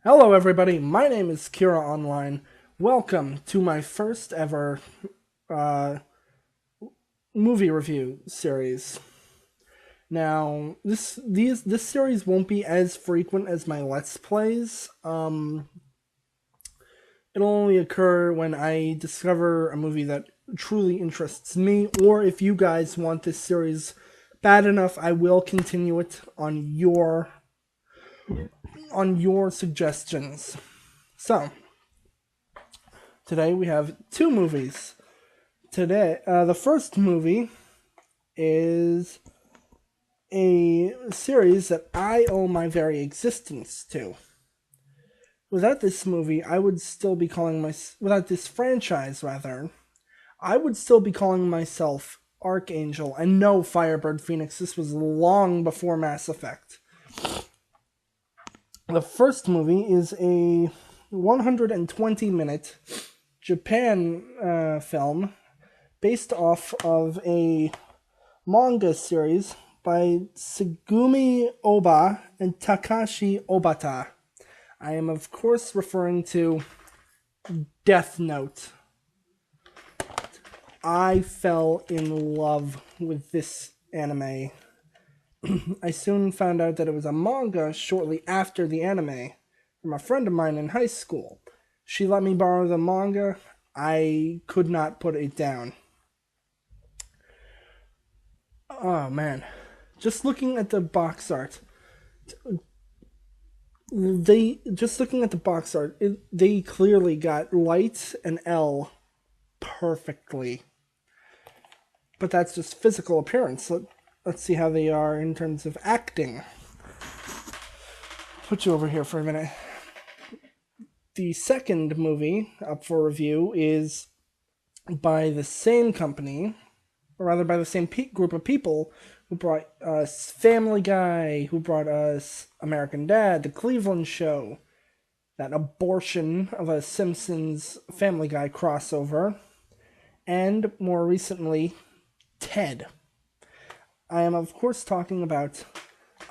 Hello, everybody. My name is Kira Online. Welcome to my first ever uh, movie review series. Now, this series won't be as frequent as my Let's Plays. It'll only occur when I discover a movie that truly interests me, or if you guys want this series bad enough, I will continue it on your suggestions. So, today we have two movies. The first movie is a series that I owe my very existence to. Without this movie, I would still be calling without this franchise rather, I would still be calling myself Archangel, and no, Firebird Phoenix. This was long before Mass Effect. The first movie is a 120-minute Japan film based off of a manga series by Tsugumi Oba and Takashi Obata. I am, of course, referring to Death Note. I fell in love with this anime. I soon found out that it was a manga shortly after the anime from a friend of mine in high school. She let me borrow the manga. I could not put it down. Oh man. Just looking at the box art. They clearly got Light and L perfectly. But that's just physical appearance. Let's see how they are in terms of acting. Put you over here for a minute. The second movie up for review is by the same company, or rather by the same group of people who brought us Family Guy, who brought us American Dad, The Cleveland Show, that abortion of a Simpsons Family Guy crossover, and more recently, Ted. I am, of course, talking about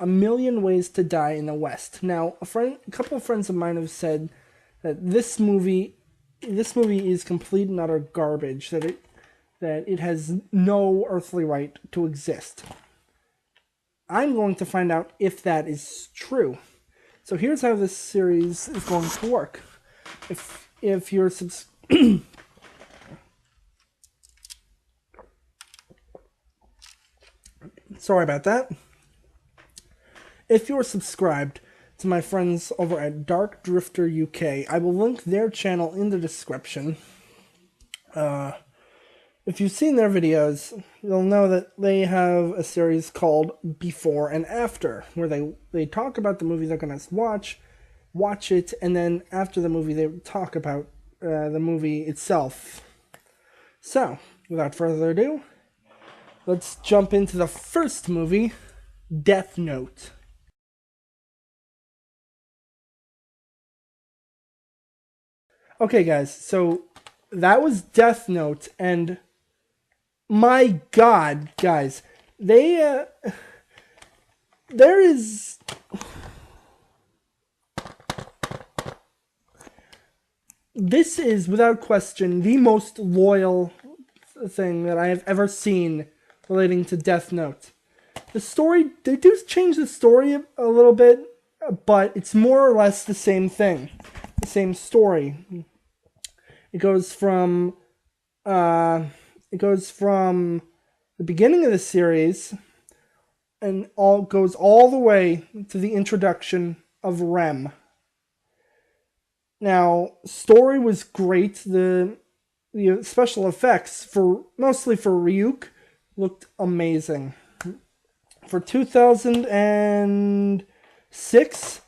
A Million Ways to Die in the West. Now, a couple of friends of mine have said that this movie is complete and utter garbage. That it has no earthly right to exist. I'm going to find out if that is true. So here's how this series is going to work. If you're sorry about that. If you're subscribed to my friends over at Dark Drifter UK, I will link their channel in the description. If you've seen their videos, you'll know that they have a series called Before and After, where they talk about the movie they're going to watch it, and then after the movie, they talk about the movie itself. So, without further ado, let's jump into the first movie, Death Note. Okay, guys, so that was Death Note, and my God, guys, there is this is without question the most loyal thing that I have ever seen relating to Death Note. The story, they do change the story a little bit, but it's more or less the same thing, the same story. It goes from the beginning of the series and goes all the way to the introduction of Rem. Now, story was great. The special effects mostly for Ryuk looked amazing. For 2006,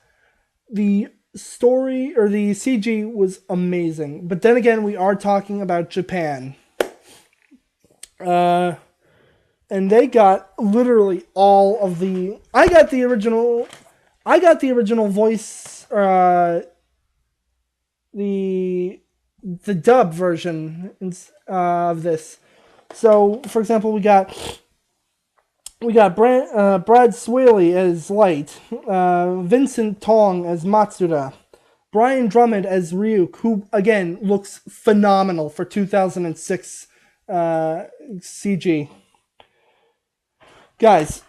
the story or the CG was amazing. But then again, we are talking about Japan. And they got literally all of the. I got the original voice. The dub version of this. So, for example, we got Brad Swaley as Light, Vincent Tong as Matsuda, Brian Drummond as Ryuk, who again looks phenomenal for 2006 CG. Guys,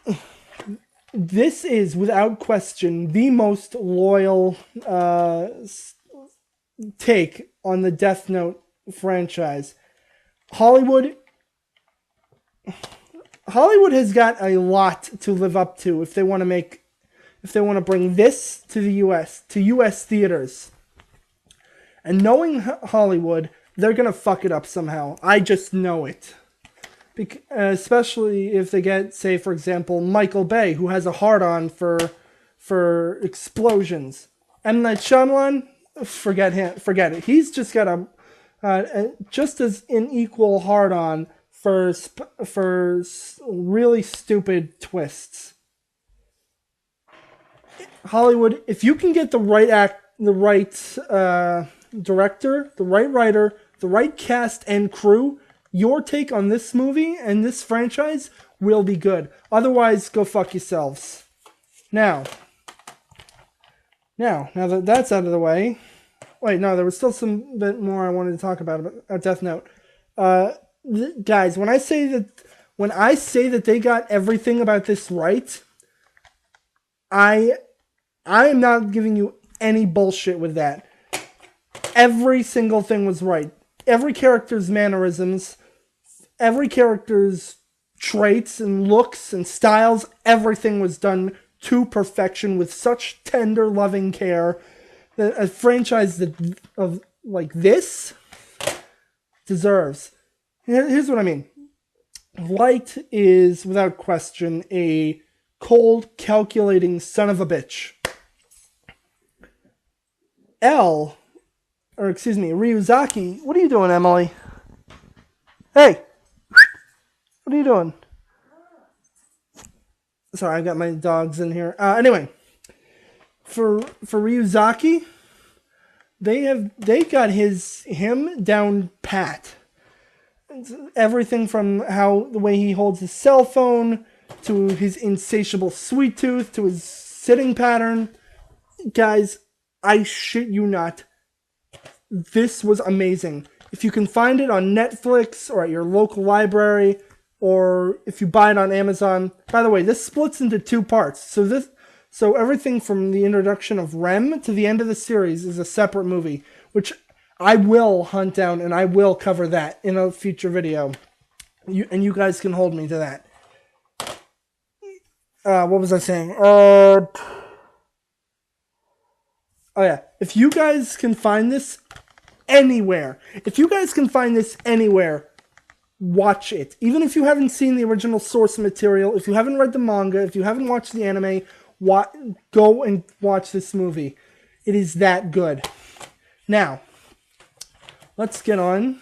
this is without question the most loyal take on the Death Note franchise. Hollywood has got a lot to live up to if they want to bring this to the US, to US theaters. And knowing Hollywood, they're going to fuck it up somehow. I just know it. Especially if they get, say, for example, Michael Bay, who has a hard-on for explosions. M. Night Shyamalan, forget it. He's just got just as an equal hard-on for really stupid twists. Hollywood, if you can get the right director, the right writer, the right cast and crew, your take on this movie and this franchise will be good. Otherwise, go fuck yourselves. Now that that's out of the way, wait, no, there was still some bit more I wanted to talk about Death Note. Guys, when I say that they got everything about this right, I am not giving you any bullshit with that. Every single thing was right. Every character's mannerisms, every character's traits and looks and styles, everything was done to perfection with such tender, loving care that a franchise like this deserves. Here's what I mean. Light is, without question, a cold, calculating son of a bitch. Ryuzaki. What are you doing, Emily? Hey! What are you doing? Sorry, I got my dogs in here. Anyway, for Ryuzaki, they got him down pat. Everything from the way he holds his cell phone, to his insatiable sweet tooth, to his sitting pattern. Guys, I shit you not. This was amazing. If you can find it on Netflix or at your local library, or if you buy it on Amazon. By the way, this splits into 2 parts. So everything from the introduction of Rem to the end of the series is a separate movie, which I will hunt down and I will cover that in a future video. You guys can hold me to that. What was I saying? Oh yeah, if you guys can find this anywhere, watch it. Even if you haven't seen the original source material, if you haven't read the manga, if you haven't watched the anime, go and watch this movie. It is that good. Now, let's get on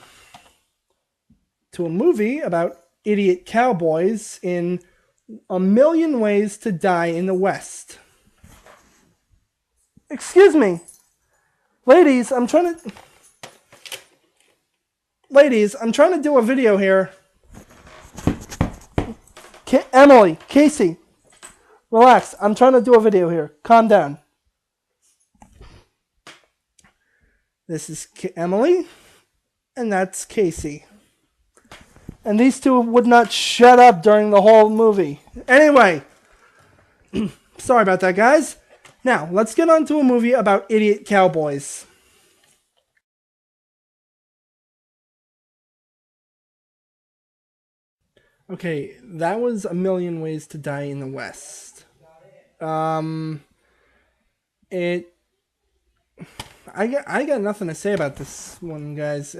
to a movie about idiot cowboys in A Million Ways to Die in the West. Excuse me. Ladies, I'm trying to do a video here. Emily, Casey, relax. I'm trying to do a video here. Calm down. This is Emily, and that's Casey. And these two would not shut up during the whole movie. Anyway, sorry about that, guys. Now, let's get on to a movie about idiot cowboys. Okay, that was A Million Ways to Die in the West. I got nothing to say about this one, guys.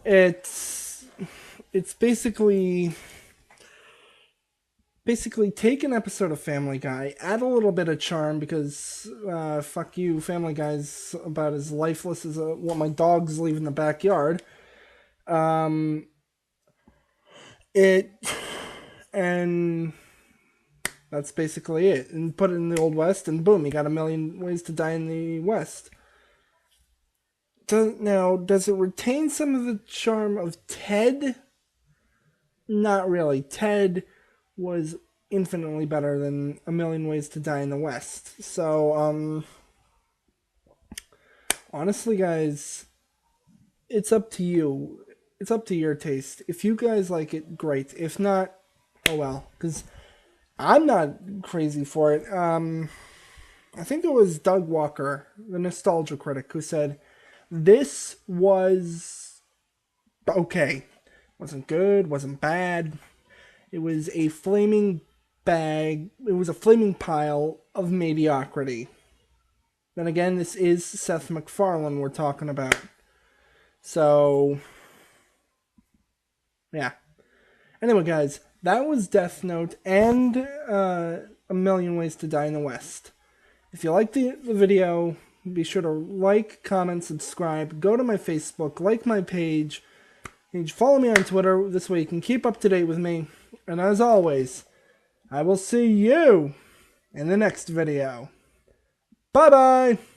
It's basically take an episode of Family Guy, add a little bit of charm because fuck you, Family Guy's about as lifeless as what my dogs leave in the backyard. And that's basically it. And put it in the Old West, and boom, you got A Million Ways to Die in the West. Now, does it retain some of the charm of Ted? Not really. Ted was infinitely better than A Million Ways to Die in the West. So, honestly, guys, it's up to you. It's up to your taste. If you guys like it, great. If not, oh well. Because I'm not crazy for it. I think it was Doug Walker, the nostalgia critic, who said this was okay. Wasn't good, wasn't bad. It was a flaming bag. It was a flaming pile of mediocrity. Then again, this is Seth MacFarlane we're talking about. So, yeah. Anyway, guys, that was Death Note and A Million Ways to Die in the West. If you liked the video, be sure to like, comment, subscribe, go to my Facebook, like my page, and follow me on Twitter. This way you can keep up to date with me. And as always, I will see you in the next video. Bye-bye!